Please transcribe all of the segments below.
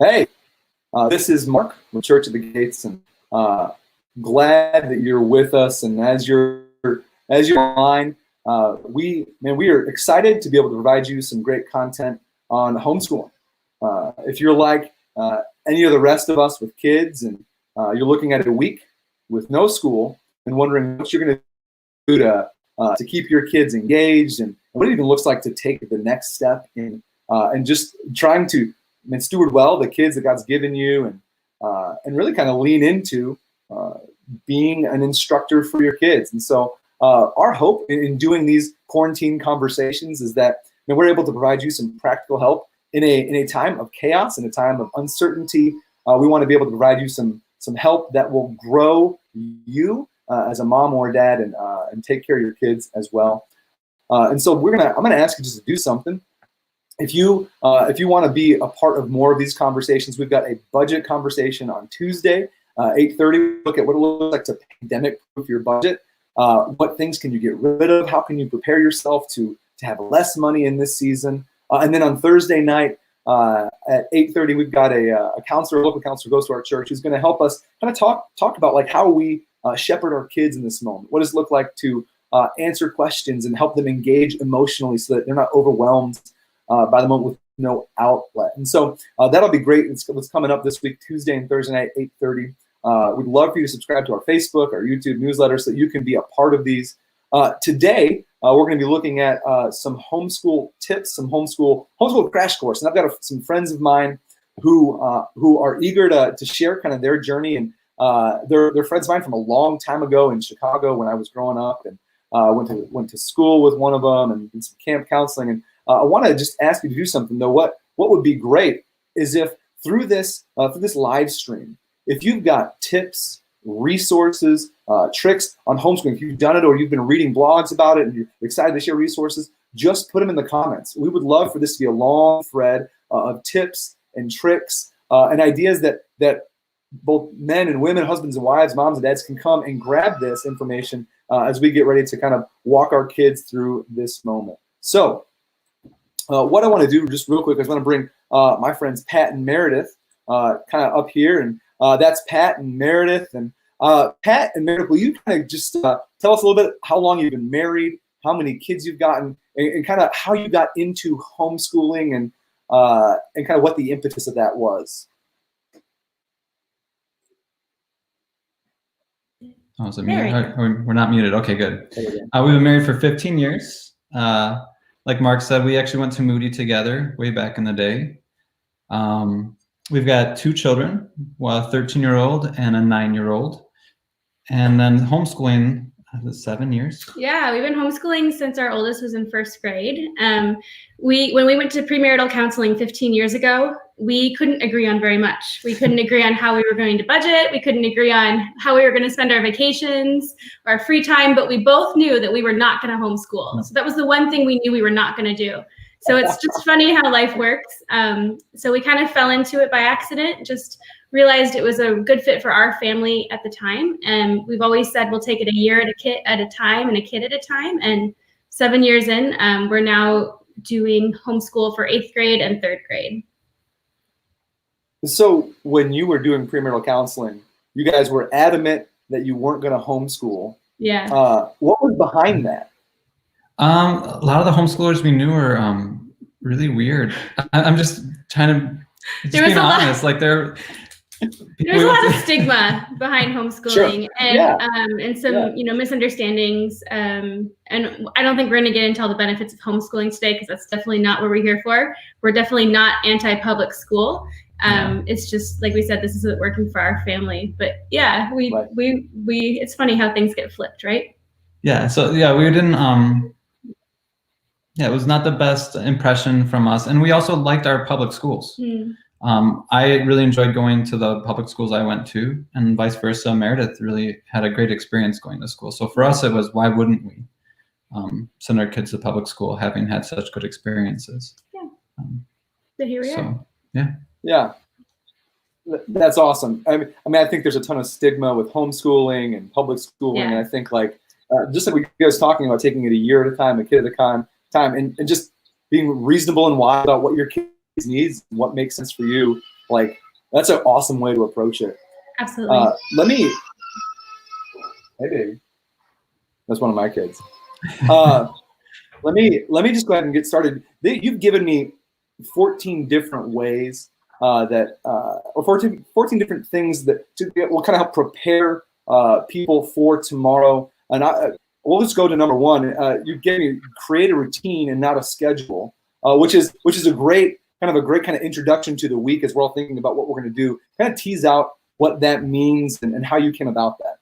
Hey, this is Mark with Church at the Gates, and glad that you're with us. And as you're online, we are excited to be able to provide you some great content on homeschooling. If you're like any of the rest of us with kids, and you're looking at a week with no school and wondering what you're going to do to keep your kids engaged, and what it even looks like to take the next step in and just trying to steward well the kids that God's given you, and really kind of lean into being an instructor for your kids. And so our hope in doing these quarantine conversations is that we're able to provide you some practical help in a time of chaos, in a time of uncertainty. We want to be able to provide you some help that will grow you as a mom or dad, and take care of your kids as well. And so I'm gonna ask you just to do something. If you want to be a part of more of these conversations, we've got a budget conversation on Tuesday, 8:30. Look at what it looks like to pandemic-proof your budget. What things can you get rid of? How can you prepare yourself to have less money in this season? And then on Thursday night at 8:30, we've got a local counselor goes to our church, who's going to help us kind of talk about like how we shepherd our kids in this moment. What does it look like to answer questions and help them engage emotionally so that they're not overwhelmed by the moment with no outlet. And so that'll be great. It's what's coming up this week, Tuesday and Thursday night, 8:30. We'd love for you to subscribe to our Facebook, our YouTube newsletter, so that you can be a part of these. Today, we're going to be looking at some homeschool tips, some homeschool crash course. And I've got some friends of mine who are eager to share kind of their journey. And they're friends of mine from a long time ago in Chicago when I was growing up, and went to school with one of them and did some camp counseling. And I want to just ask you to do something though. What would be great is if through this live stream, if you've got tips, resources, tricks on homeschooling, if you've done it or you've been reading blogs about it and you're excited to share resources, just put them in the comments. We would love for this to be a long thread of tips and tricks and ideas that both men and women, husbands and wives, moms and dads can come and grab this information as we get ready to kind of walk our kids through this moment. So what I want to do just real quick is I want to bring my friends Pat and Meredith kind of up here, and that's Pat and Meredith. And Pat and Meredith, will you kind of just tell us a little bit how long you've been married, how many kids you've gotten, and kind of how you got into homeschooling, and kind of what the impetus of that was? Oh, is it muted? We're not muted. Okay, good. We've been married for 15 years. Like Mark said, we actually went to Moody together way back in the day. We've got 2 children, a 13-year-old and a 9-year-old. And then homeschooling, 7 years? Yeah, we've been homeschooling since our oldest was in 1st grade. When we went to premarital counseling 15 years ago, we couldn't agree on very much. We couldn't agree on how we were going to budget. We couldn't agree on how we were going to spend our vacations, our free time, but we both knew that we were not going to homeschool. So that was the one thing we knew we were not going to do. So it's just funny how life works. So we kind of fell into it by accident, just realized it was a good fit for our family at the time. And we've always said we'll take it a year at a time and a kid at a time. And 7 years in, we're now doing homeschool for 8th grade and 3rd grade. So when you were doing premarital counseling, you guys were adamant that you weren't going to homeschool. Yeah. What was behind that? A lot of the homeschoolers we knew were really weird. I'm just trying to being honest. Like there's a lot of stigma behind homeschooling. Sure. And some misunderstandings. And I don't think we're going to get into all the benefits of homeschooling today, because that's definitely not what we're here for. We're definitely not anti-public school. It's just like we said, this isn't working for our family. But yeah, we it's funny how things get flipped, right? Yeah. So yeah, we didn't. Yeah, it was not the best impression from us, and we also liked our public schools. I really enjoyed going to the public schools I went to, and vice versa. Meredith really had a great experience going to school. So for us, it was, why wouldn't we send our kids to public school, having had such good experiences? Yeah. So here we are. Yeah. Yeah. That's awesome. I mean, I think there's a ton of stigma with homeschooling and public schooling, and I think just like we guys talking about taking it a year at a time, a kid at a time, and just being reasonable and wise about what your kids needs and what makes sense for you. Like, that's an awesome way to approach it. Absolutely. Hey, baby. That's one of my kids. Let me just go ahead and get started. You've given me 14 different ways or 14 different things that will kind of help prepare people for tomorrow. And we'll just go to number one. You gave me create a routine and not a schedule, which is a great kind of introduction to the week as we're all thinking about what we're going to do. Kind of tease out what that means and how you came about that.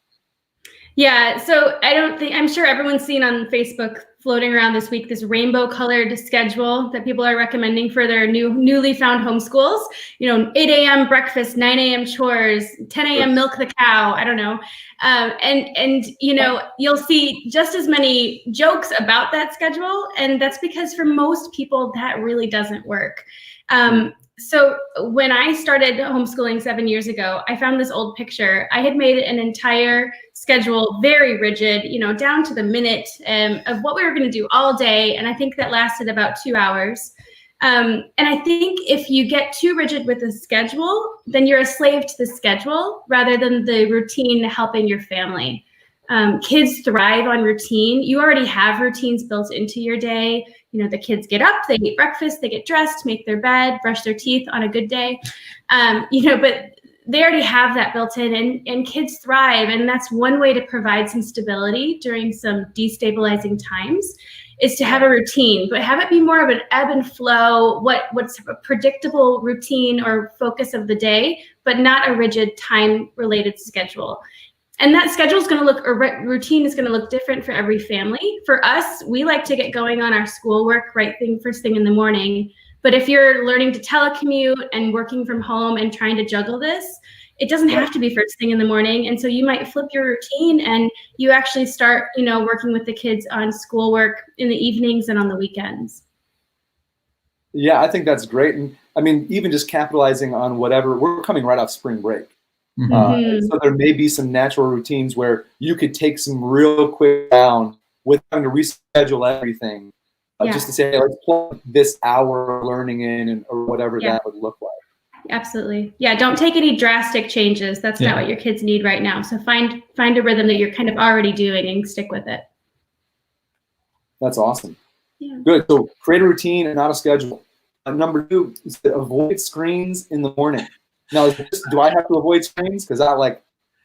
Yeah, so I'm sure everyone's seen on Facebook floating around this week this rainbow colored schedule that people are recommending for their newly found homeschools. 8 a.m. breakfast, 9 a.m. chores, 10 a.m. milk the cow. I don't know. And you'll see just as many jokes about that schedule. And that's because for most people, that really doesn't work. So when I started homeschooling 7 years ago, I found this old picture. I had made an entire schedule, very rigid, down to the minute, of what we were going to do all day. And I think that lasted about 2 hours. And I think if you get too rigid with the schedule, then you're a slave to the schedule rather than the routine helping your family. Kids thrive on routine. You already have routines built into your day. The kids get up, they eat breakfast, they get dressed, make their bed, brush their teeth on a good day. But they already have that built in, and kids thrive. And that's one way to provide some stability during some destabilizing times, is to have a routine, but have it be more of an ebb and flow, what's a predictable routine or focus of the day, but not a rigid time-related schedule. And that schedule is going to look, or routine is going to look different for every family. For us, we like to get going on our schoolwork first thing in the morning. But if you're learning to telecommute and working from home and trying to juggle this, it doesn't have to be first thing in the morning. And so you might flip your routine and you actually start, working with the kids on schoolwork in the evenings and on the weekends. Yeah, I think that's great. And I mean, even just capitalizing on whatever, we're coming right off spring break. So there may be some natural routines where you could take some real quick down with having to reschedule everything, just to say, hey, let's plug this hour learning in or whatever that would look like. Absolutely. Yeah, don't take any drastic changes. That's not what your kids need right now. So find a rhythm that you're kind of already doing and stick with it. That's awesome. Yeah. Good. So create a routine and not a schedule. Number 2 is to avoid screens in the morning. Now, do I have to avoid screens? Because I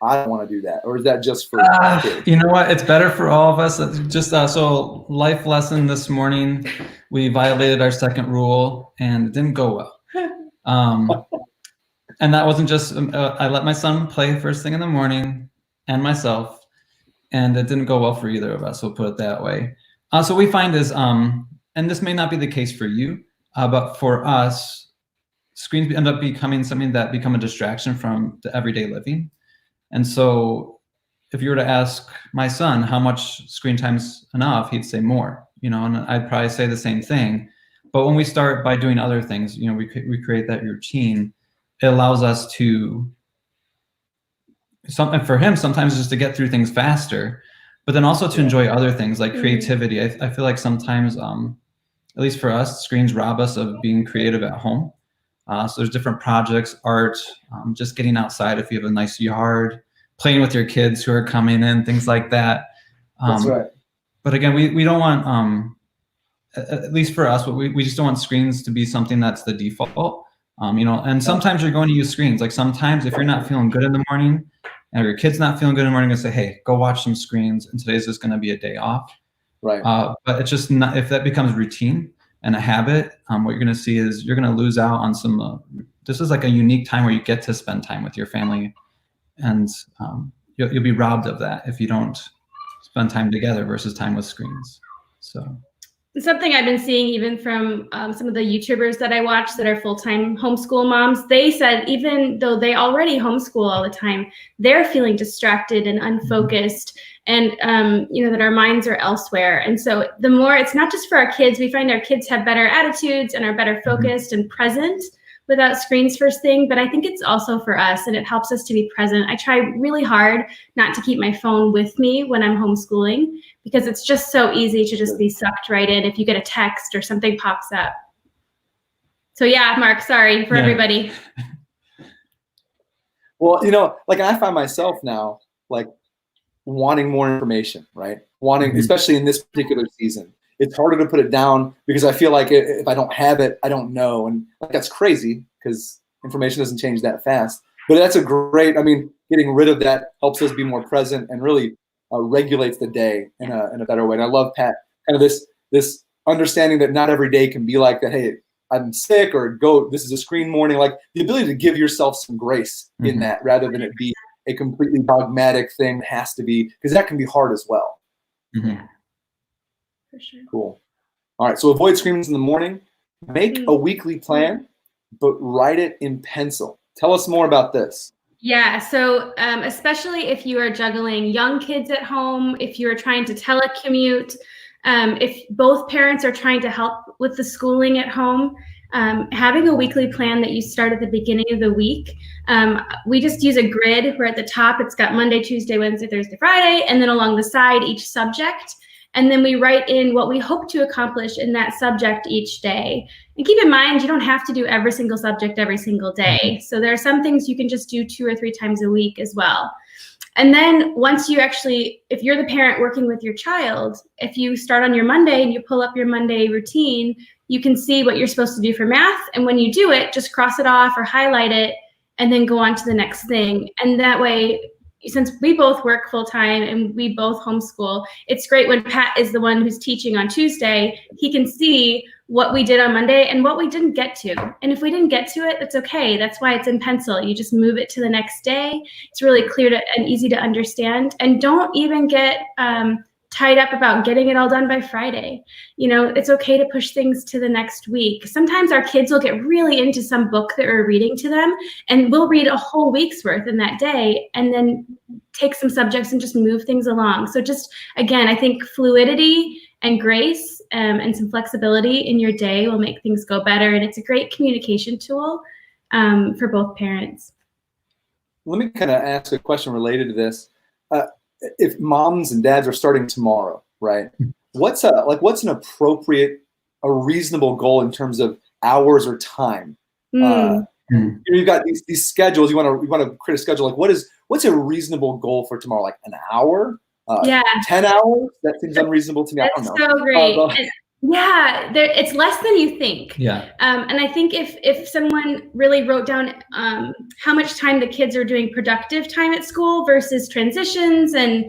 don't want to do that. Or is that just for kids? You know what? It's better for all of us. Just so life lesson this morning, we violated our second rule and it didn't go well. And that wasn't just, I let my son play first thing in the morning and myself, and it didn't go well for either of us. We'll put it that way. So we find is, and this may not be the case for you, but for us, screens end up becoming something that become a distraction from the everyday living. And so if you were to ask my son how much screen time's enough, he'd say more, and I'd probably say the same thing. But when we start by doing other things, we create that routine, it allows us to, something for him, sometimes just to get through things faster, but then also to enjoy other things like creativity. I feel like sometimes, at least for us, screens rob us of being creative at home. So there's different projects, art, just getting outside if you have a nice yard, playing with your kids who are coming in, things like that. That's right. But again, we don't want, at least for us, we just don't want screens to be something that's the default. And sometimes you're going to use screens. Like sometimes if you're not feeling good in the morning and your kid's not feeling good in the morning, you say, hey, go watch some screens and today's just going to be a day off. Right. But it's just not, if that becomes routine and a habit, what you're going to see is you're going to lose out on some, this is like a unique time where you get to spend time with your family, and you'll be robbed of that if you don't spend time together versus time with screens. So something I've been seeing even from some of the YouTubers that I watch that are full-time homeschool moms, they said even though they already homeschool all the time, they're feeling distracted and unfocused, and that our minds are elsewhere. And so the more, it's not just for our kids, we find our kids have better attitudes and are better focused and present without screens first thing, but I think it's also for us, and it helps us to be present. I try really hard not to keep my phone with me when I'm homeschooling, because it's just so easy to just be sucked right in if you get a text or something pops up. So yeah, Mark, sorry for everybody. Well, like I find myself now, like wanting more information, right? Wanting, especially in this particular season, it's harder to put it down because I feel like if I don't have it, I don't know. And like, that's crazy because information doesn't change that fast. But that's a great, I mean, getting rid of that helps us be more present and really regulates the day in a better way. And I love, Pat, kind of this understanding that not every day can be like that. Hey, I'm sick, or this is a screen morning. Like the ability to give yourself some grace in that, rather than it be a completely dogmatic thing that has to be, because that can be hard as well. Yeah, for sure. Cool. All right. So avoid screens in the morning. Make a weekly plan, but write it in pencil. Tell us more about this. Yeah, so especially if you are juggling young kids at home, if you are trying to telecommute, if both parents are trying to help with the schooling at home, having a weekly plan that you start at the beginning of the week. We just use a grid where at the top it's got Monday, Tuesday, Wednesday, Thursday, Friday, and then along the side each subject. And then we write in what we hope to accomplish in that subject each day. And keep in mind, you don't have to do every single subject every single day. So there are some things you can just do 2 or 3 times a week as well. And then once you actually, if you're the parent working with your child, if you start on your Monday and you pull up your Monday routine, you can see what you're supposed to do for math. And when you do it, just cross it off or highlight it and then go on to the next thing. And that way, since we both work full time and we both homeschool, it's great when Pat is the one who's teaching on Tuesday, he can see what we did on Monday and what we didn't get to. And if we didn't get to it, that's okay. That's why it's in pencil. You just move it to the next day. It's really clear and easy to understand. And don't even get tied up about getting it all done by Friday. It's okay to push things to the next week. Sometimes our kids will get really into some book that we're reading to them, and we'll read a whole week's worth in that day and then take some subjects and just move things along. So just, again, I think fluidity and grace and some flexibility in your day will make things go better. And it's a great communication tool for both parents. Let me kind of ask a question related to this. If moms and dads are starting tomorrow, right? What's an appropriate, a reasonable goal in terms of hours or time? You've got these schedules. You want to create a schedule. Like what's a reasonable goal for tomorrow? Like an hour? 10 hours? That seems unreasonable to me. That's I don't know. So great. Yeah, it's less than you think. Yeah. And I think if someone really wrote down how much time the kids are doing productive time at school versus transitions and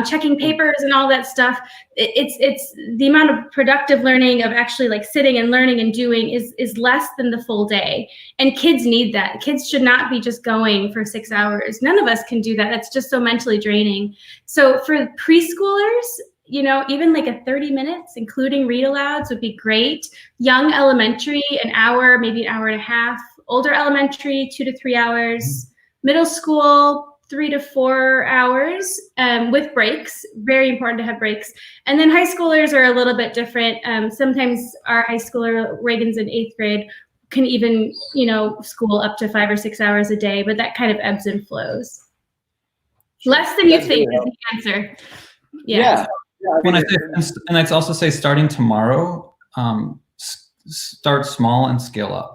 checking papers and all that stuff, it's the amount of productive learning of actually like sitting and learning and doing is less than the full day. And kids need that. Kids should not be just going for 6 hours. None of us can do that. That's just so mentally draining. So for preschoolers, even like a 30 minutes, including read alouds, would be great. Young elementary, an hour, maybe an hour and a half. Older elementary, 2 to 3 hours. Middle school, 3 to 4 hours with breaks. Very important to have breaks. And then high schoolers are a little bit different. Sometimes our high schooler, Reagan's in 8th grade, can even, school up to 5 or 6 hours a day, but that kind of ebbs and flows. Less than you think is the answer. Yeah. When I say, and I'd also say starting tomorrow, start small and scale up,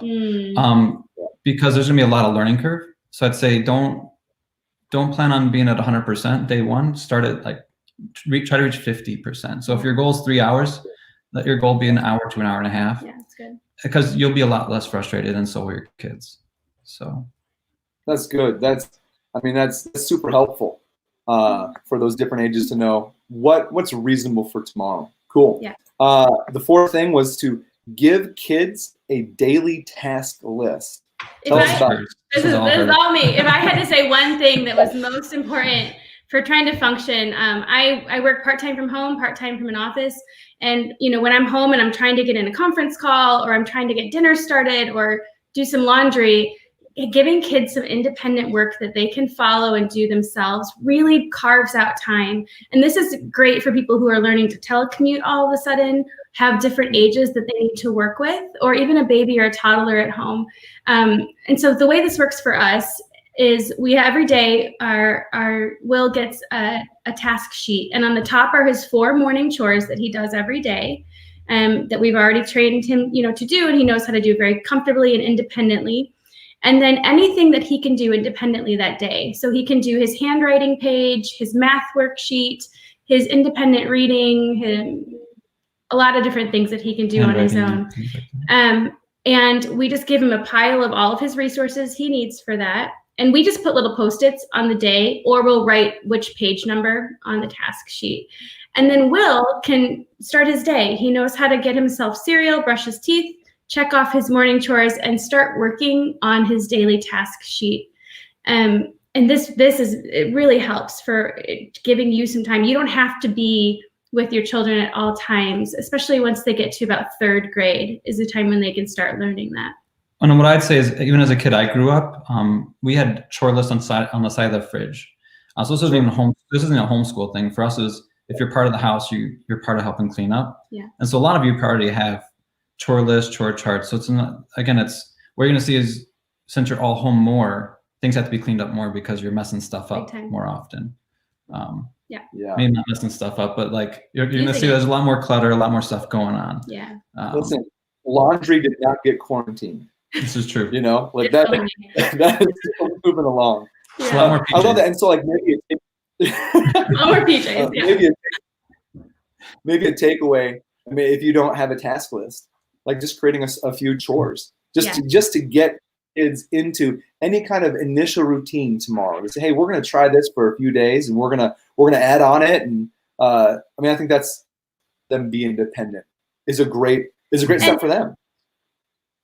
because there's gonna be a lot of learning curve. So I'd say don't plan on being at 100% day one. Start at try to reach 50%. So if your goal is 3 hours, let your goal be an hour to an hour and a half. Yeah, that's good. Because you'll be a lot less frustrated, and so will your kids. So that's good. That's super helpful for those different ages to know what's reasonable for tomorrow. Cool. Yeah. The fourth thing was to give kids a daily task list. This is all me. If I had to say one thing that was most important for trying to function, I work part-time from home, part-time from an office. And, when I'm home and I'm trying to get in a conference call, or I'm trying to get dinner started or do some laundry, giving kids some independent work that they can follow and do themselves really carves out time. And this is great for people who are learning to telecommute all of a sudden, have different ages that they need to work with, or even a baby or a toddler at home. And so the way this works for us is every day our Will gets a task sheet, and on the top are his 4 morning chores that he does every day, that we've already trained him, to do, and he knows how to do very comfortably and independently. And then anything that he can do independently that day. So he can do his handwriting page, his math worksheet, his independent reading, a lot of different things that he can do on his own. And we just give him a pile of all of his resources he needs for that. And we just put little Post-its on the day, or we'll write which page number on the task sheet. And then Will can start his day. He knows how to get himself cereal, brush his teeth, check off his morning chores, and start working on his daily task sheet. And it really helps for giving you some time. You don't have to be with your children at all times, especially once they get to about 3rd grade is the time when they can start learning that. And what I'd say is, even as a kid, I grew up, we had chore lists on the side of the fridge. So this isn't a homeschool thing. For us, is if you're part of the house, you're part of helping clean up. Yeah. And so a lot of you already have chore lists, chore charts. So it's not, again, it's what you're going to see is, since you're all home more, things have to be cleaned up more because you're messing stuff up more often. Maybe not messing stuff up, but like you're going to see there's a lot more clutter, a lot more stuff going on. Yeah. Listen, laundry did not get quarantined. This is true. You know, like that is still moving along. Yeah. A lot more PJs. I love that. And so like maybe more PJs. Maybe a takeaway. I mean, if you don't have a task list, like just creating a few chores, just to get kids into any kind of initial routine tomorrow. To say, hey, we're going to try this for a few days, and we're gonna add on it. And I mean, I think that's them being independent is a great step for them.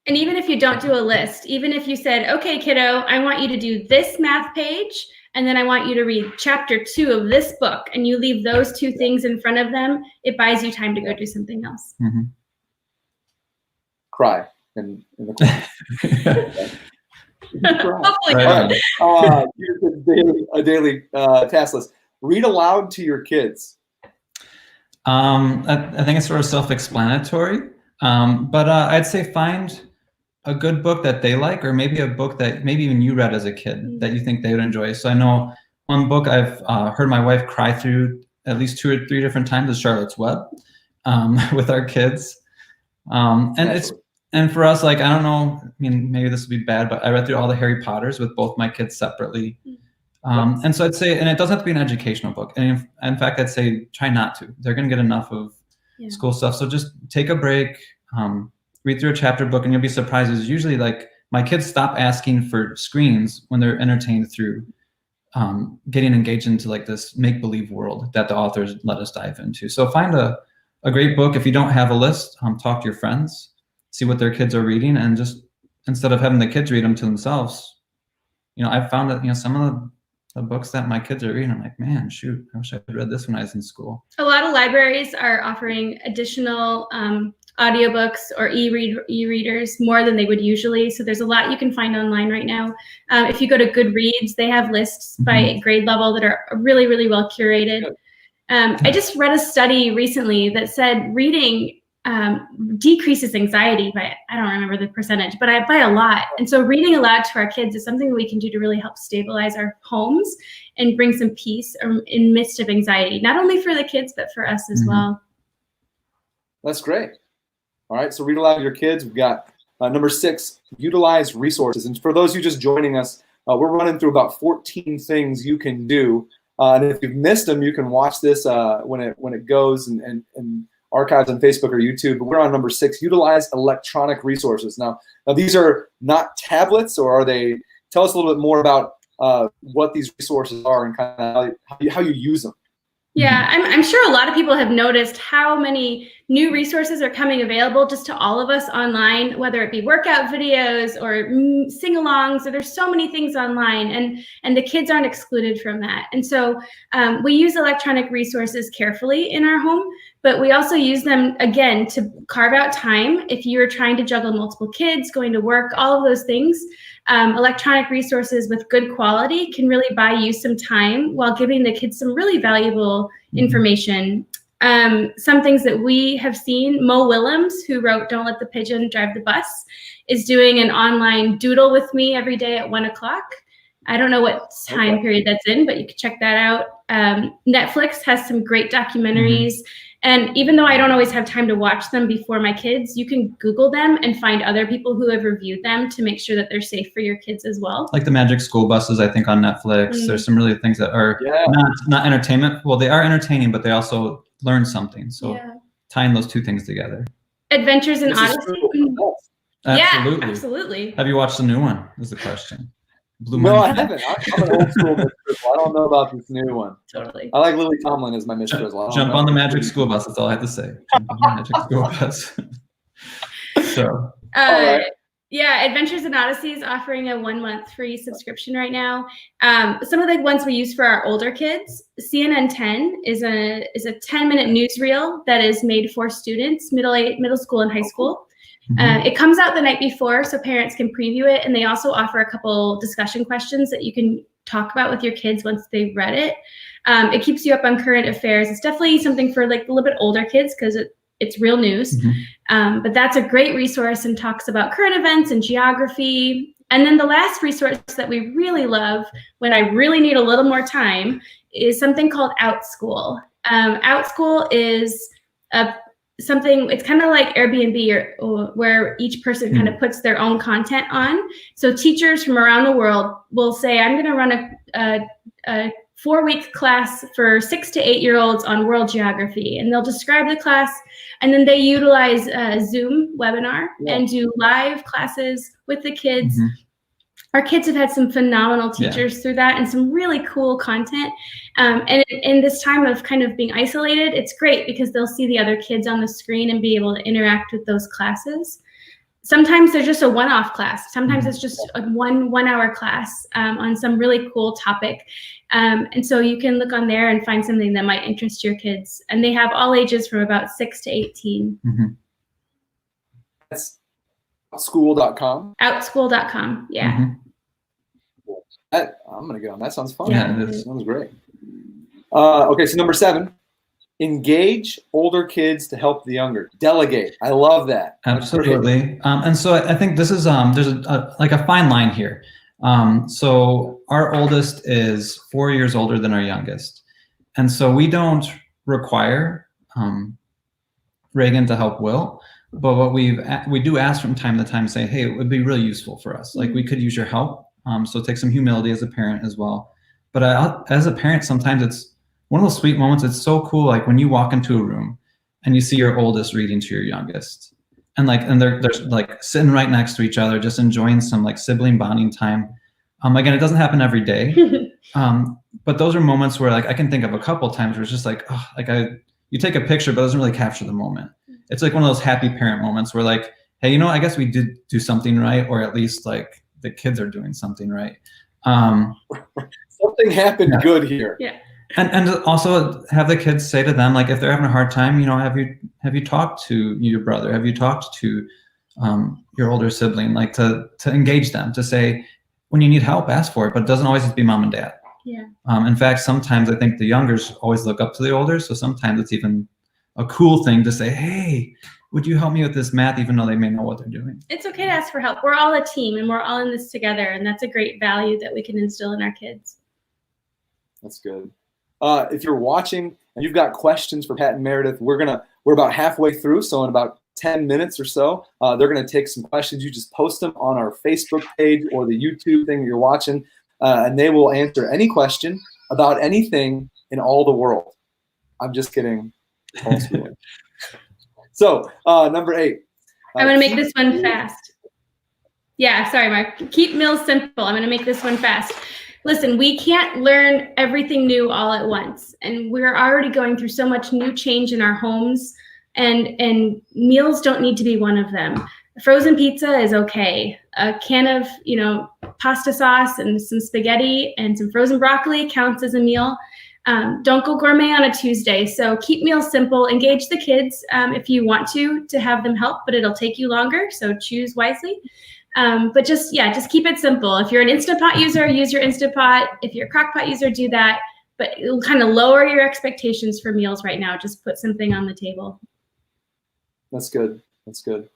And even if you don't do a list, even if you said, okay, kiddo, I want you to do this math page, and then I want you to read chapter 2 of this book, and you leave those 2 things in front of them, it buys you time to go do something else. Mm-hmm. Cry in the corner. Hopefully. Right. Here's a daily task list. Read aloud to your kids. I think it's sort of self-explanatory, but I'd say find a good book that they like, or maybe a book that maybe even you read as a kid that you think they would enjoy. So I know one book I've heard my wife cry through at least 2 or 3 different times is Charlotte's Web with our kids. And for us, like, I don't know, I mean, maybe this would be bad, but I read through all the Harry Potters with both my kids separately. And so I'd say, and it doesn't have to be an educational book. And in fact, I'd say try not to. They're going to get enough of school stuff. So just take a break, read through a chapter book, and you'll be surprised. It's usually like my kids stop asking for screens when they're entertained through getting engaged into like this make-believe world that the authors let us dive into. So find a great book. If you don't have a list, talk to your friends, see what their kids are reading, and just instead of having the kids read them to themselves, I've found that, some of the books that my kids are reading, I'm like, man, shoot, I wish I had read this when I was in school. A lot of libraries are offering additional audiobooks or e-readers more than they would usually. So there's a lot you can find online right now. If you go to Goodreads, they have lists by grade level that are really, really well curated. I just read a study recently that said reading decreases anxiety by, I don't remember the percentage, but by a lot. And so reading aloud to our kids is something we can do to really help stabilize our homes and bring some peace in midst of anxiety, not only for the kids, but for us as well. That's great. All right, so read aloud to your kids. We've got number 6, utilize resources. And for those of you just joining us, we're running through about 14 things you can do. And if you've missed them, you can watch this when it goes and archives on Facebook or YouTube. But we're on number 6, utilize electronic resources. Now these are not tablets, or are they? Tell us a little bit more about what these resources are and kind of how you use them. Yeah, I'm sure a lot of people have noticed how many new resources are coming available just to all of us online, whether it be workout videos or sing-alongs, or there's so many things online, and the kids aren't excluded from that. And so we use electronic resources carefully in our home, but we also use them, again, to carve out time. If you're trying to juggle multiple kids, going to work, all of those things, electronic resources with good quality can really buy you some time while giving the kids some really valuable information. Some things that we have seen, Mo Willems, who wrote Don't Let the Pigeon Drive the Bus, is doing an online doodle with me every day at 1 o'clock. I don't know what time period that's in, but you can check that out. Netflix has some great documentaries And even though I don't always have time to watch them before my kids, you can Google them and find other people who have reviewed them to make sure that they're safe for your kids as well. Like the Magic School Buses, I think, on Netflix. There's some really things that are not entertainment. Well, they are entertaining, but they also learn something. So tying those two things together. Adventures in Odyssey. Absolutely. Yeah, absolutely. Have you watched the new one? Is the question. No, I haven't. I'm an old school Miss Frizzle. I don't know about this new one. Totally. I like Lily Tomlin as my Miss Frizzle. Jump on the Magic School Bus. That's all I have to say. Jump on the Magic School Bus. So. Yeah, Adventures in Odyssey is offering a 1-month free subscription right now. Some of the ones we use for our older kids, CNN 10 is a 10-minute newsreel that is made for students, middle school and high school. It comes out the night before so parents can preview it, and they also offer a couple discussion questions that you can talk about with your kids once they've read it. It keeps you up on current affairs. It's definitely something for like a little bit older kids because it's real news. But that's a great resource and talks about current events and geography. And then the last resource that we really love when I really need a little more time is something called OutSchool. OutSchool is something, it's kind of like Airbnb or where each person kind of puts their own content on. So teachers from around the world will say, I'm going to run a 4-week class for 6 to 8-year-olds on world geography, and they'll describe the class, and then they utilize Zoom webinar and do live classes with the kids. Our kids have had some phenomenal teachers through that and some really cool content. And in this time of kind of being isolated, it's great because they'll see the other kids on the screen and be able to interact with those classes. Sometimes they're just a one-off class. Sometimes it's just a one-hour class on some really cool topic. And so you can look on there and find something that might interest your kids. And they have all ages from about 6 to 18. That's outschool.com. Outschool.com, yeah. I'm going to get on. That sounds fun. Yeah, it is. Sounds great. Okay, so number 7. Engage older kids to help the younger. Delegate. I love that. Absolutely. And so I think this is there's a fine line here. So our oldest is 4 years older than our youngest, and so we don't require Reagan to help Will, but what we do ask from time to time, say, hey, it would be really useful for us. Like we could use your help. So take some humility as a parent as well. But as a parent, sometimes it's one of those sweet moments. It's so cool, like when you walk into a room and you see your oldest reading to your youngest, and they're like sitting right next to each other, just enjoying some like sibling bonding time. Again, it doesn't happen every day, but those are moments where like I can think of a couple of times where it's just like, you take a picture, but it doesn't really capture the moment. It's like one of those happy parent moments where like, hey, I guess we did do something right, or at least like the kids are doing something right. Something happened good here. Yeah. And also have the kids say to them, like, if they're having a hard time, have you talked to your brother? Have you talked to your older sibling? Like to engage them, to say, when you need help, ask for it, but it doesn't always have to be mom and dad. Yeah. In fact, sometimes I think the youngers always look up to the older, so sometimes it's even a cool thing to say, hey, would you help me with this math, even though they may know what they're doing? It's okay to ask for help. We're all a team, and we're all in this together, and that's a great value that we can instill in our kids. That's good. If you're watching and you've got questions for Pat and Meredith, we're about halfway through, so in about 10 minutes or so, they're going to take some questions. You just post them on our Facebook page or the YouTube thing you're watching, and they will answer any question about anything in all the world. I'm just kidding. So, number 8. I'm going to make this one fast. Yeah, sorry, Mark. Keep meals simple. I'm going to make this one fast. Listen, we can't learn everything new all at once, and we're already going through so much new change in our homes, and meals don't need to be one of them. Frozen pizza is okay. A can of, pasta sauce and some spaghetti and some frozen broccoli counts as a meal. Don't go gourmet on a Tuesday. So keep meals simple. Engage the kids if you want to have them help, but it'll take you longer. So choose wisely. But just keep it simple. If you're an Instant Pot user, use your Instant Pot. If you're a crock pot user, do that. But it'll kind of lower your expectations for meals right now. Just put something on the table. That's good. That's good.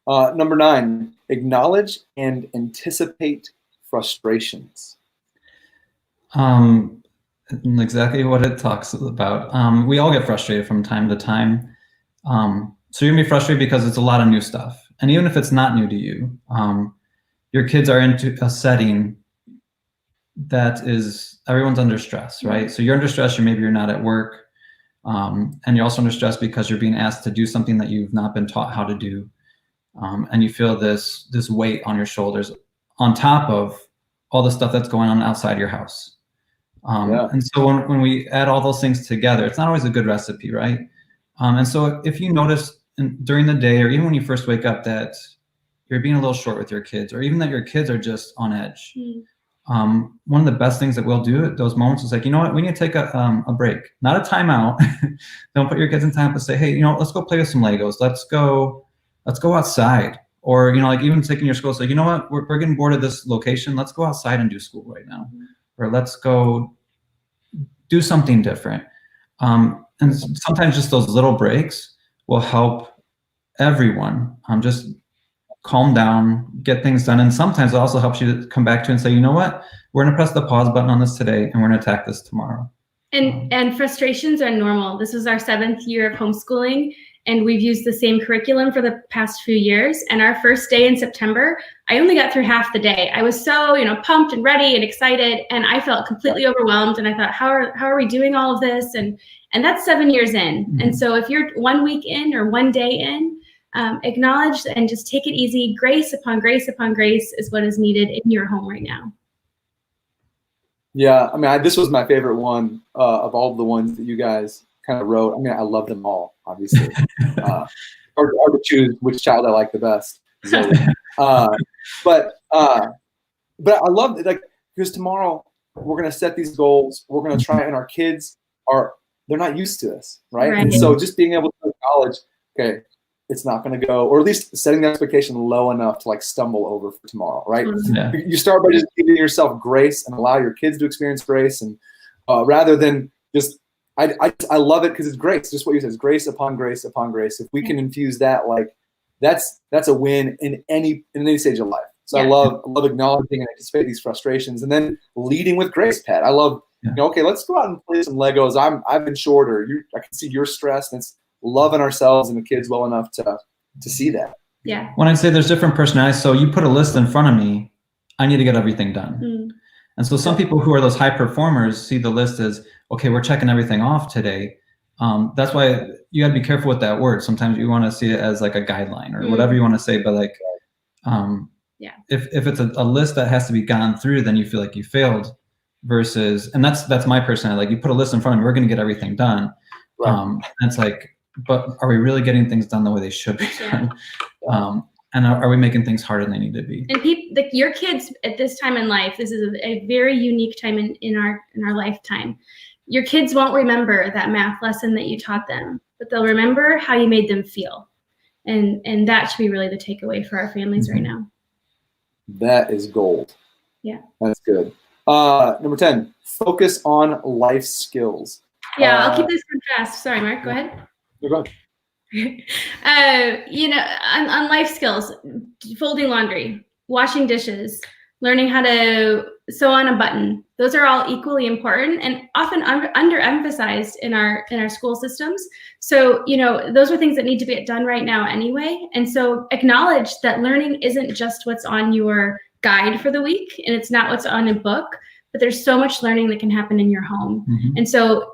Number 9, acknowledge and anticipate frustrations. Exactly what it talks about. We all get frustrated from time to time. So you're gonna be frustrated because it's a lot of new stuff. And even if it's not new to you, your kids are into a setting that is, everyone's under stress, right? So you're under stress, maybe you're not at work. And you're also under stress because you're being asked to do something that you've not been taught how to do. And you feel this weight on your shoulders on top of all the stuff that's going on outside your house. And so when we add all those things together, it's not always a good recipe, right? And so if you notice during the day, or even when you first wake up, that you're being a little short with your kids, or even that your kids are just on edge, one of the best things that we'll do at those moments is like, you know what, we need to take a break, not a timeout. Don't put your kids in time, but say, hey, you know, let's go play with some Legos. Let's go outside. Or, you know, like even taking your school, say, you know what, we're getting bored of this location. Let's go outside and do school right now. Or let's go do something different. And sometimes just those little breaks will help everyone just calm down, get things done. And sometimes it also helps you to come back to and say, you know what, we're gonna press the pause button on this today and we're gonna attack this tomorrow. And frustrations are normal. This is our 7th year of homeschooling, and we've used the same curriculum for the past few years. And our first day in September, I only got through half the day. I was so, pumped and ready and excited, and I felt completely overwhelmed. And I thought, how are we doing all of this? And that's 7 years in. And so if you're 1 week in or 1 day in, acknowledge and just take it easy. Grace upon grace upon grace is what is needed in your home right now. Yeah, I mean, this was my favorite one of all the ones that you guys kind of wrote. I mean, I love them all, obviously. Hard to choose which child I like the best. But I love it, like, because tomorrow we're gonna set these goals. We're gonna try, and our kids they're not used to this, right? And so just being able to acknowledge, okay, it's not going to go, or at least setting the expectation low enough to like stumble over for tomorrow, right? You start by just giving yourself grace and allow your kids to experience grace, and rather than just, I love it because it's grace. Just what you said, it's grace upon grace upon grace. If we can infuse that, like that's a win in any stage of life. So I love acknowledging and anticipate these frustrations, and then leading with grace, Pat. I love, okay, let's go out and play some Legos. I've been shorter. I can see you're stressed, and it's loving ourselves and the kids well enough to see that. Yeah. When I say there's different personalities, so you put a list in front of me, I need to get everything done. And so some people who are those high performers see the list as, okay, we're checking everything off today. That's why you got to be careful with that word. Sometimes you want to see it as like a guideline or whatever you want to say, but like, if it's a list that has to be gone through, then you feel like you failed. Versus, and that's my personality. Like, you put a list in front of me, we're going to get everything done. And it's like, but are we really getting things done the way they should be done? And are we making things harder than they need to be? And your kids at this time in life, this is a very unique time in our lifetime. Your kids won't remember that math lesson that you taught them, but they'll remember how you made them feel. And that should be really the takeaway for our families right now. That is gold. Yeah. That's good. Number 10, focus on life skills. Yeah, I'll keep this fast. Sorry, Mark, go ahead. Go ahead. On life skills, folding laundry, washing dishes, learning how to sew on a button. Those are all equally important and often underemphasized in our school systems. So, those are things that need to be done right now anyway. And so acknowledge that learning isn't just what's on your guide for the week, and it's not what's on a book, but there's so much learning that can happen in your home. And so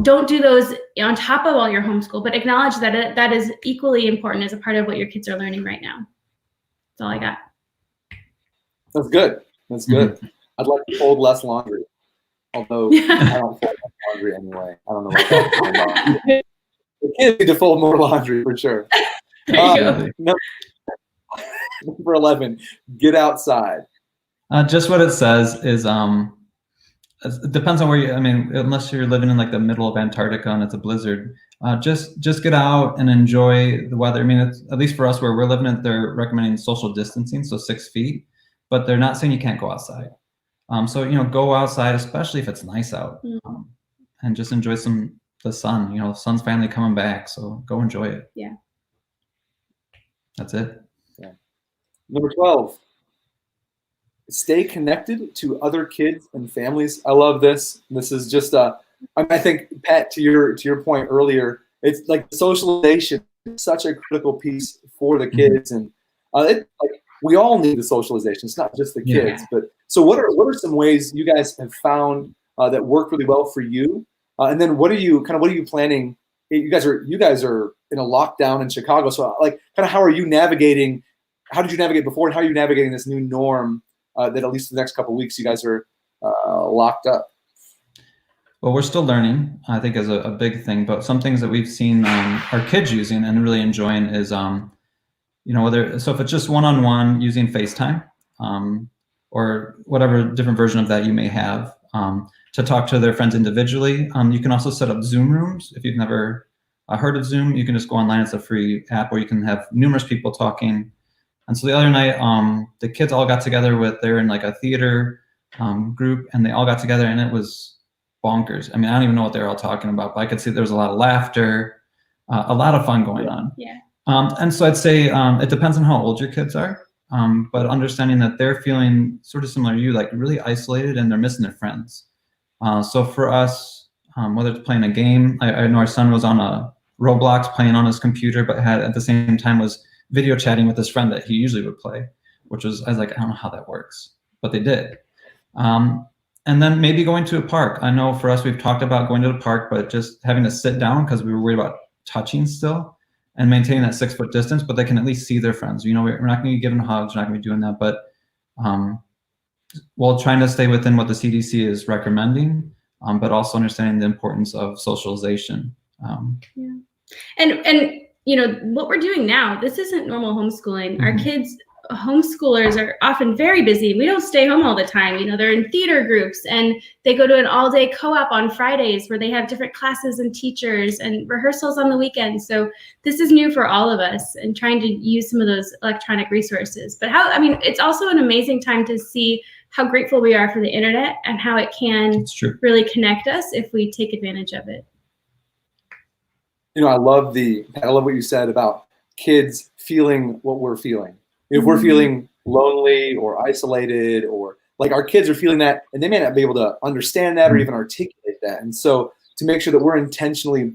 don't do those on top of all your homeschool, but acknowledge that that is equally important as a part of what your kids are learning right now. That's all I got. That's good. That's good. I'd like to fold less laundry, although I don't fold laundry anyway. I don't know what that's about. The kids need to fold more laundry for sure. Number 11, get outside. Just what it says is, it depends on where you, unless you're living in like the middle of Antarctica and it's a blizzard, just get out and enjoy the weather. It's, at least for us where we're living, they're recommending social distancing, so 6 feet, but they're not saying you can't go outside. So, go outside, especially if it's nice out, and just enjoy the sun. The sun's finally coming back, so go enjoy it. Yeah. That's it. Yeah. Number 12, stay connected to other kids and families. I love this. This is just I think, Pat, to your point earlier, it's like socialization is such a critical piece for the kids, and we all need the socialization. It's not just the kids, but so what are some ways you guys have found that work really well for you? And then what are you planning? You guys are in a lockdown in Chicago, so like kind of how did you navigate before, and how are you navigating this new norm that at least the next couple of weeks you guys are locked up? Well, we're still learning, I think, is a big thing. But some things that we've seen our kids using and really enjoying is, so if it's just one-on-one using FaceTime or whatever different version of that you may have to talk to their friends individually. You can also set up Zoom rooms. If you've never heard of Zoom, you can just go online. It's a free app where you can have numerous people talking. And so the other night, the kids all got together they're in like a theater group, and they all got together, and it was bonkers. I mean, I don't even know what they're all talking about, but I could see there was a lot of laughter, a lot of fun going on. Yeah. And so I'd say it depends on how old your kids are, but understanding that they're feeling sort of similar to you, like really isolated, and they're missing their friends. So for us, whether it's playing a game, I know our son was on a Roblox playing on his computer, but had at the same time was video chatting with his friend that he usually would play, I was like, I don't know how that works, but they did. And then maybe going to a park. I know for us, we've talked about going to the park, but just having to sit down because we were worried about touching still and maintaining that 6-foot distance, but they can at least see their friends. We're not going to be giving hugs, we're not going to be doing that, but while trying to stay within what the CDC is recommending, but also understanding the importance of socialization. And what we're doing now, this isn't normal homeschooling. Our kids, homeschoolers, are often very busy. We don't stay home all the time. They're in theater groups, and they go to an all-day co-op on Fridays where they have different classes and teachers and rehearsals on the weekends. So this is new for all of us, and trying to use some of those electronic resources. But it's also an amazing time to see how grateful we are for the internet and how it can really connect us if we take advantage of it. I love what you said about kids feeling what we're feeling. If we're feeling lonely or isolated, or like our kids are feeling that, and they may not be able to understand that or even articulate that. And so to make sure that we're intentionally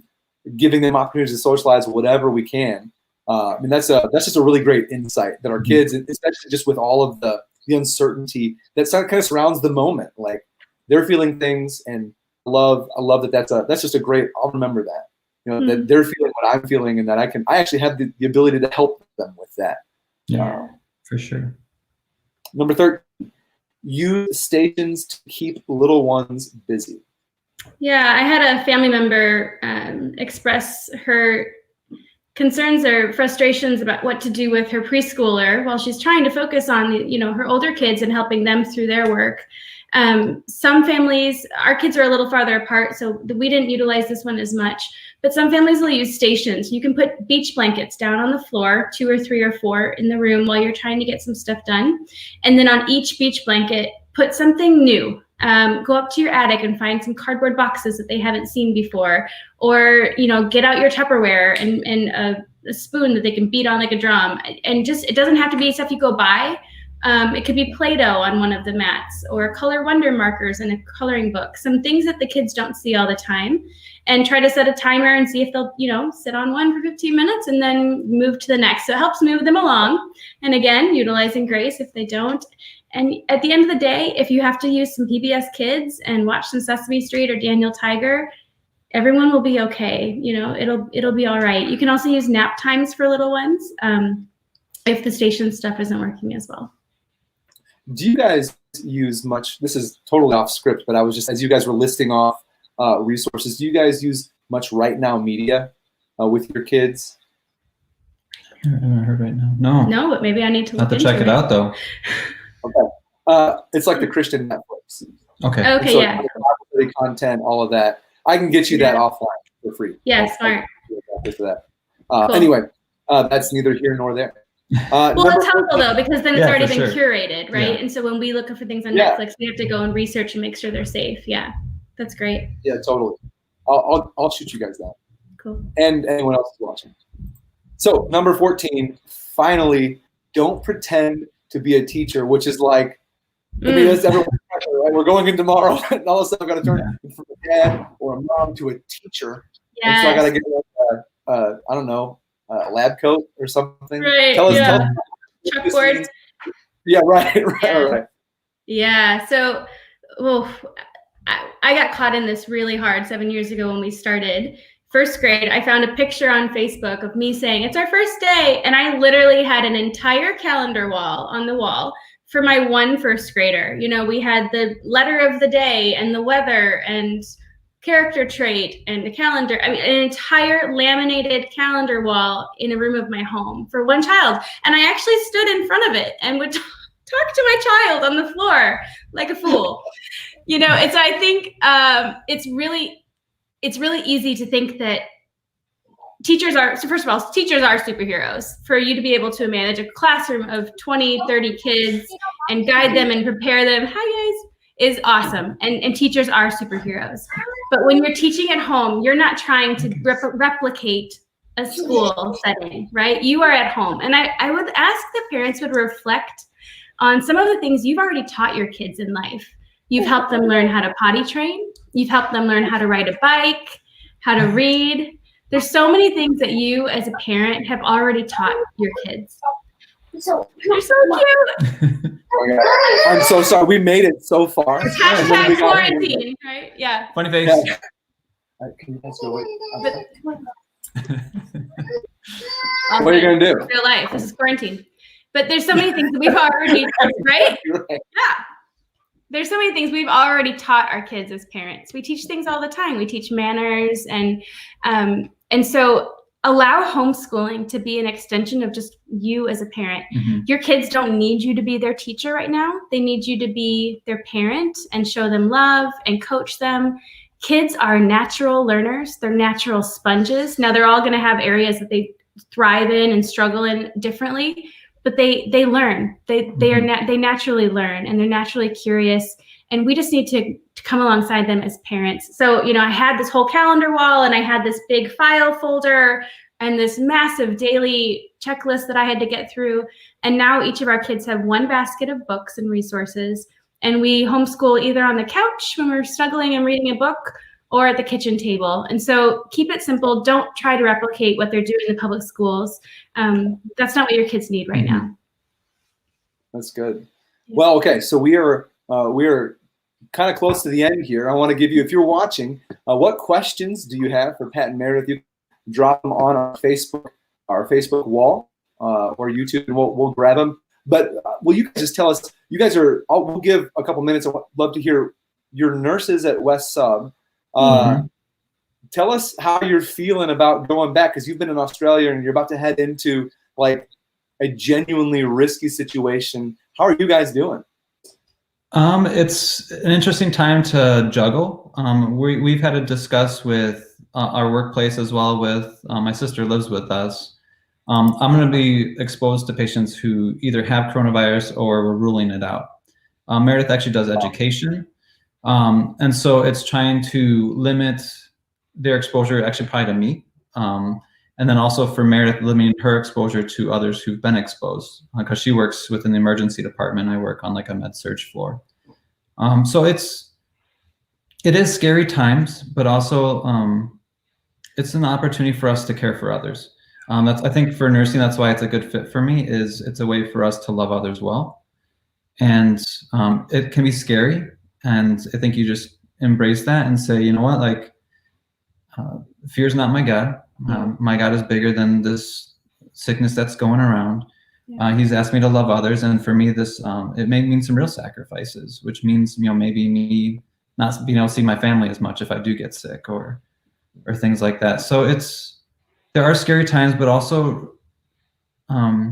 giving them opportunities to socialize whatever we can, that's just a really great insight that our kids, especially just with all of the uncertainty that kind of surrounds the moment, like they're feeling things, and I love that that's just a great, I'll remember that. That they're feeling what I'm feeling, and that I actually have the ability to help them with that. Yeah, for sure. Number 13, use stations to keep little ones busy. Yeah, I had a family member express her concerns or frustrations about what to do with her preschooler while she's trying to focus on, her older kids and helping them through their work. Some families, our kids are a little farther apart, so we didn't utilize this one as much, but some families will use stations. You can put beach blankets down on the floor, 2 or 3 or 4 in the room while you're trying to get some stuff done. And then on each beach blanket, put something new. Go up to your attic and find some cardboard boxes that they haven't seen before, or, get out your Tupperware and a spoon that they can beat on like a drum. And it doesn't have to be stuff you go buy. It could be Play-Doh on one of the mats, or Color Wonder markers in a coloring book, some things that the kids don't see all the time, and try to set a timer and see if they'll, sit on one for 15 minutes and then move to the next. So it helps move them along. And again, utilizing grace if they don't. And at the end of the day, if you have to use some PBS Kids and watch some Sesame Street or Daniel Tiger, everyone will be okay. It'll be all right. You can also use nap times for little ones if the station stuff isn't working as well. Do you guys use much, this is totally off script, but I was just, as you guys were listing off resources, do you guys use much Right Now media with your kids? I haven't heard Right Now. No, but maybe I need to look have to check it out though. Okay. It's like the Christian Netflix. Okay. Okay, yeah. Content, all of that. I can get you that offline for free. Yeah, smart. For that. Cool. Anyway, that's neither here nor there. Well, it's helpful though, because then it's already been curated, right? Yeah. And so when we look for things on Netflix, we have to go and research and make sure they're safe. Yeah, that's great. Yeah, totally. I'll shoot you guys that. Cool. And anyone else is watching. So number 14, finally, don't pretend to be a teacher, which is like I mean, that's everyone's pressure, right? We're going in tomorrow, and all of a sudden I've got to turn from a dad or a mom to a teacher. Yes. And so I got to get I don't know, a lab coat or something. Right. Tell us. Chalkboard. Yeah. Right. Yeah. So, I got caught in this really hard 7 years ago when we started first grade. I found a picture on Facebook of me saying, it's our first day. And I literally had an entire calendar wall on the wall for my one first grader. You know, we had the letter of the day and the weather and character trait and the calendar. I mean, an entire laminated calendar wall in a room of my home for one child. And I actually stood in front of it and would talk to my child on the floor like a fool. You know, I think it's really easy to think that teachers are superheroes. For you to be able to manage a classroom of 20, 30 kids and guide them and prepare them, hi guys, is awesome. And teachers are superheroes. But when you're teaching at home, you're not trying to replicate a school setting, right? You are at home. And I would ask the parents would reflect on some of the things you've already taught your kids in life. You've helped them learn how to potty train. You've helped them learn how to ride a bike, how to read. There's so many things that you as a parent have already taught your kids. You're so cute. I'm so sorry. We made it so far. It's hashtag quarantine, right? Yeah. Funny face. Yeah. Can you guys go away? What are you going to do? Real life. This is quarantine. But there's so many things that we've already, right? Yeah. There's so many things we've already taught our kids as parents. We teach things all the time. We teach manners, and so allow homeschooling to be an extension of just you as a parent. Mm-hmm. Your kids don't need you to be their teacher right now. They need you to be their parent and show them love and coach them. Kids are natural learners. They're natural sponges. Now they're all going to have areas that they thrive in and struggle in differently. But they learn. They naturally learn, and they're naturally curious. And we just need to come alongside them as parents. So, you know, I had this whole calendar wall, and I had this big file folder and this massive daily checklist that I had to get through. And now each of our kids have one basket of books and resources. And we homeschool either on the couch when we're struggling and reading a book, or at the kitchen table. And so keep it simple. Don't try to replicate what they're doing in the public schools. That's not what your kids need right now. That's good. Well, okay, so we are kind of close to the end here. I want to give you, if you're watching, what questions do you have for Pat and Meredith? You can drop them on our Facebook wall or YouTube, and we'll grab them. But will you guys just tell us, we'll give a couple minutes. I'd love to hear your nurses at West Sub. Tell us how you're feeling about going back, because you've been in Australia and you're about to head into like a genuinely risky situation. How are you guys doing? It's an interesting time to juggle. We've had to discuss with our workplace as well with my sister lives with us. I'm going to be exposed to patients who either have coronavirus or we're ruling it out. Meredith actually does education. And so it's trying to limit their exposure actually probably to me. And then also for Meredith, limiting her exposure to others who've been exposed, because she works within the emergency department. I work on like a med surg floor. So it is scary times, but also it's an opportunity for us to care for others. I think for nursing, that's why it's a good fit for me, is it's a way for us to love others well. And it can be scary. And I think you just embrace that and say, you know what, like, fear is not my God. My God is bigger than this sickness that's going around. Yeah. He's asked me to love others. And for me, this, it may mean some real sacrifices, which means, you know, maybe me not being able to see my family as much if I do get sick or things like that. So there are scary times, but also a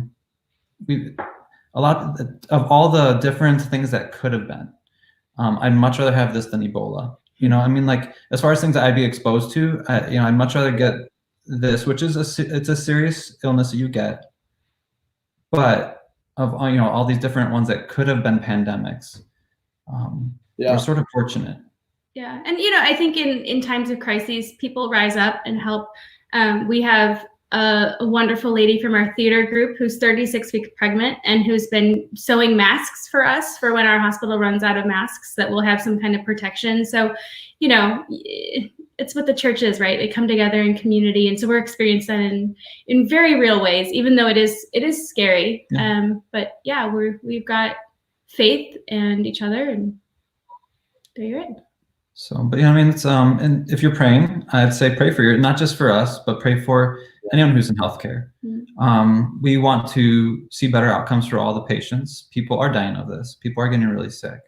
lot of all the different things that could have been. I'd much rather have this than Ebola. You know, I mean, like, as far as things that I'd be exposed to, I'd much rather get this, which is it's a serious illness that you get. But of all these different ones that could have been pandemics, we're sort of fortunate. Yeah, and I think in times of crises, people rise up and help. We have a wonderful lady from our theater group who's 36 weeks pregnant and who's been sewing masks for us for when our hospital runs out of masks, that we'll have some kind of protection. So, you know, it's what the church is, right? They come together in community, and so we're experiencing that in very real ways, even though it is scary. Yeah. But yeah, we've got faith and each other, and there you're it. So, but I mean, it's and if you're praying, I'd say pray for not just for us, but pray for anyone who's in healthcare. Mm-hmm. We want to see better outcomes for all the patients. People are dying of this. People are getting really sick.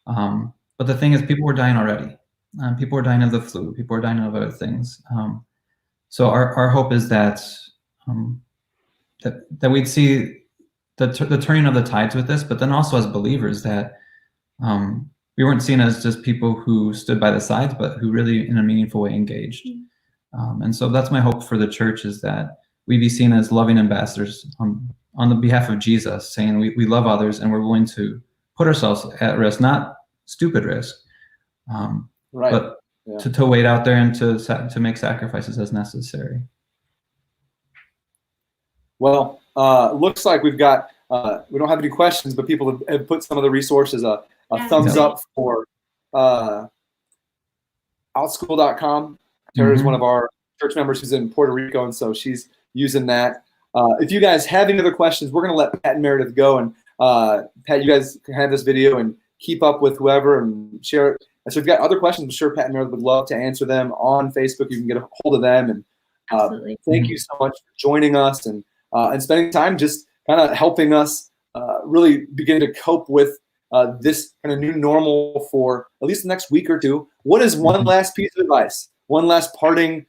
But the thing is, people were dying already. People were dying of the flu. People were dying of other things. So our hope is that that we'd see the turning of the tides with this, but then also as believers that we weren't seen as just people who stood by the sides, but who really in a meaningful way engaged. And so that's my hope for the church, is that we be seen as loving ambassadors on the behalf of Jesus, saying we love others and we're willing to put ourselves at risk, not stupid risk, Right. but Yeah. to wait out there and to make sacrifices as necessary. Well, looks like we've got, we don't have any questions, but people have put some of the resources, a thumbs up for outschool.com. Tara is one of our church members who's in Puerto Rico, and so she's using that. If you guys have any other questions, we're going to let Pat and Meredith go. And Pat, you guys can have this video and keep up with whoever and share it. And so if you've got other questions, I'm sure Pat and Meredith would love to answer them on Facebook. You can get a hold of them. And thank you so much for joining us and spending time just kind of helping us really begin to cope with this kind of new normal for at least the next week or two. What is one last piece of advice, one last parting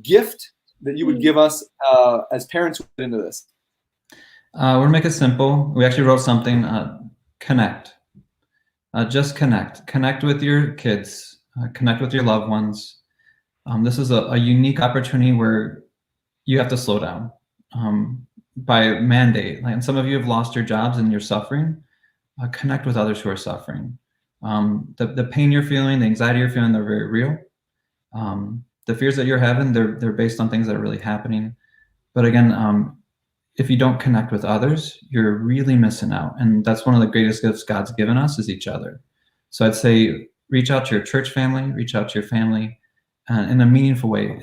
gift that you would give us as parents who get into this? We're gonna make it simple. We actually wrote something, connect. Just connect with your kids, connect with your loved ones. This is a unique opportunity where you have to slow down by mandate. Like, and some of you have lost your jobs and you're suffering. Connect with others who are suffering. The pain you're feeling, the anxiety you're feeling, they're very real. The fears that you're having, they're based on things that are really happening. But again, if you don't connect with others, you're really missing out. And that's one of the greatest gifts God's given us, is each other. So I'd say reach out to your church family, reach out to your family in a meaningful way.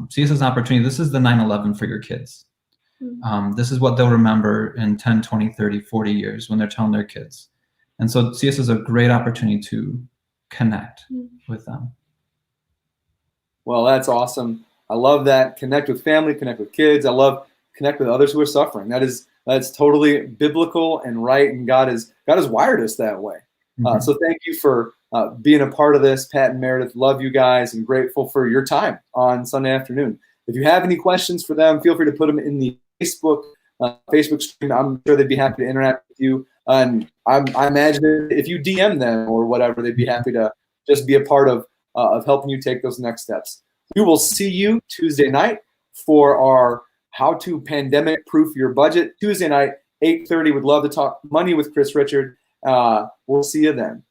See this as an opportunity. This is the 9/11 for your kids. This is what they'll remember in 10, 20, 30, 40 years when they're telling their kids. And so see this as a great opportunity to connect with them. Well, that's awesome. I love that. Connect with family, connect with kids. I love connect with others who are suffering. That's totally biblical and right, and God has wired us that way. So thank you for being a part of this, Pat and Meredith. Love you guys and grateful for your time on Sunday afternoon. If you have any questions for them, feel free to put them in the Facebook stream. I'm sure they'd be happy to interact with you. And I imagine if you DM them or whatever, they'd be happy to just be a part of helping you take those next steps. We will see you Tuesday night for our How to Pandemic Proof Your Budget. Tuesday night, 8:30. Would love to talk money with Chris Richard. We'll see you then.